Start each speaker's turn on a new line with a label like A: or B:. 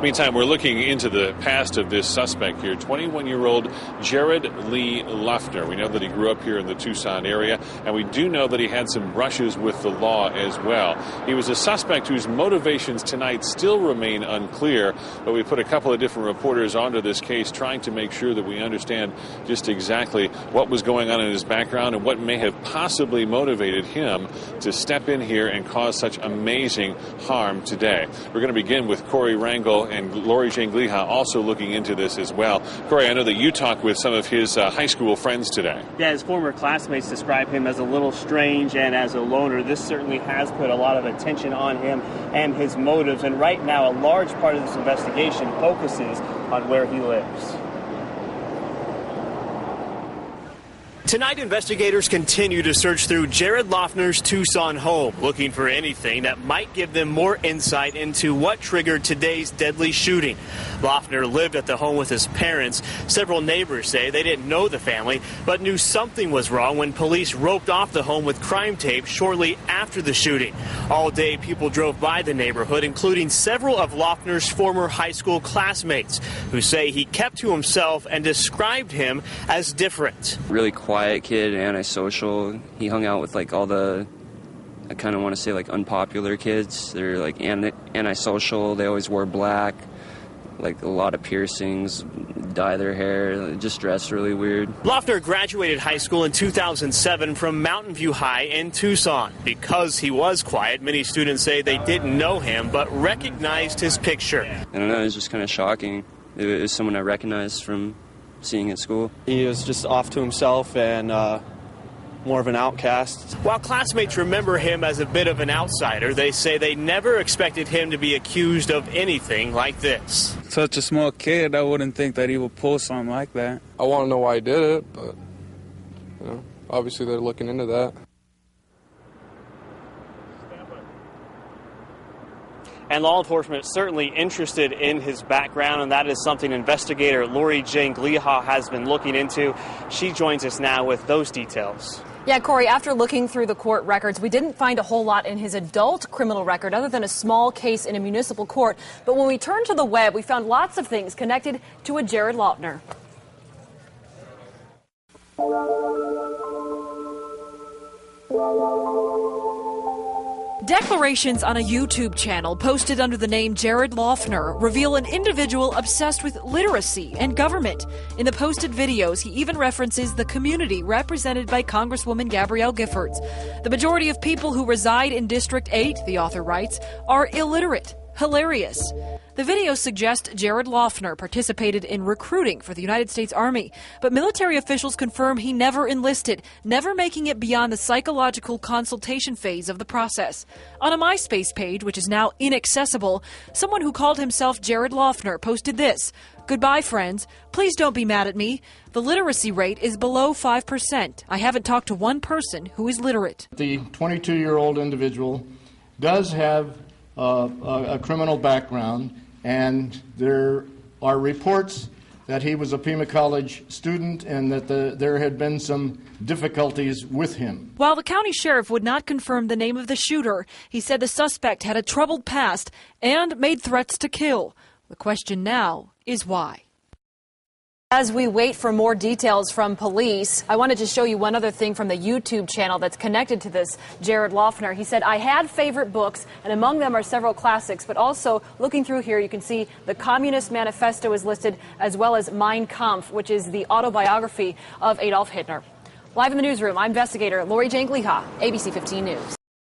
A: Meantime, we're looking into the past of this suspect here, 21-year-old Jared Lee Luffner. We know that he grew up here in the Tucson area, and we do know that he had some brushes with the law as well. He was a suspect whose motivations tonight still remain unclear, but we put a couple of different reporters onto this case trying to make sure that we understand just exactly what was going on in his background and what may have possibly motivated him to step in here and cause such amazing harm today. We're going to begin with Corey Rangel and Lori Jane Gliha also looking into this as well. Corey, I know that you talked with some of his high school friends today.
B: Yeah, his former classmates describe him as a little strange and as a loner. This certainly has put a lot of attention on him and his motives, and right now a large part of this investigation focuses on where he lives. Tonight, investigators continue to search through Jared Luffner's Tucson home, looking for anything that might give them more insight into what triggered today's deadly shooting. Luffner lived at the home with his parents. Several neighbors say they didn't know the family, but knew something was wrong when police roped off the home with crime tape shortly after the shooting. All day, people drove by the neighborhood, including several of Luffner's former high school classmates, who say he kept to himself and described him as different.
C: Really quiet kid, antisocial. He hung out with like all the, I kind of want to say like unpopular kids. They're like antisocial. They always wore black, like a lot of piercings, dye their hair, just dressed really weird. Luffner graduated high school in 2007 from Mountain View High in Tucson. Because he was quiet, many students say they didn't know him but recognized his picture. I don't know, it was just kind of shocking. It was someone I recognized from seeing at school.
D: He was just off to himself and more of an outcast.
B: While classmates remember him as a bit of an outsider, they say they never expected him to be accused of anything like this.
E: Such a small kid, I wouldn't think that he would pull something like that.
F: I want to know why he did it, but you know, obviously they're looking into that.
B: And law enforcement is certainly interested in his background, and that is something investigator Lori Jane Gliha has been looking into. She joins us now with those details.
G: Yeah, Corey, after looking through the court records, we didn't find a whole lot in his adult criminal record other than a small case in a municipal court. But when we turned to the web, we found lots of things connected to a Jared Luffner.
H: Declarations on a YouTube channel posted under the name Jared Luffner reveal an individual obsessed with literacy and government. In the posted videos, he even references the community represented by Congresswoman Gabrielle Giffords. The majority of people who reside in District 8, the author writes, are illiterate. Hilarious. The videos suggest Jared Luffner participated in recruiting for the United States Army, but military officials confirm he never enlisted, never making it beyond the psychological consultation phase of the process. On a MySpace page, which is now inaccessible, someone who called himself Jared Luffner posted this: "Goodbye, friends. Please don't be mad at me. The literacy rate is below 5%. I haven't talked to one person who is literate."
I: The 22-year-old individual does have a criminal background, and there are reports that he was a Pima College student and that there had been some difficulties with him.
H: While the county sheriff would not confirm the name of the shooter, he said the suspect had a troubled past and made threats to kill. The question now is why.
G: As we wait for more details from police, I wanted to show you one other thing from the YouTube channel that's connected to this Jared Luffner. He said, "I had favorite books, and among them are several classics, but also looking through here, you can see the Communist Manifesto is listed, as well as Mein Kampf, which is the autobiography of Adolf Hitler." Live in the newsroom, I'm investigator Lori Jane Gliha, ABC 15 News.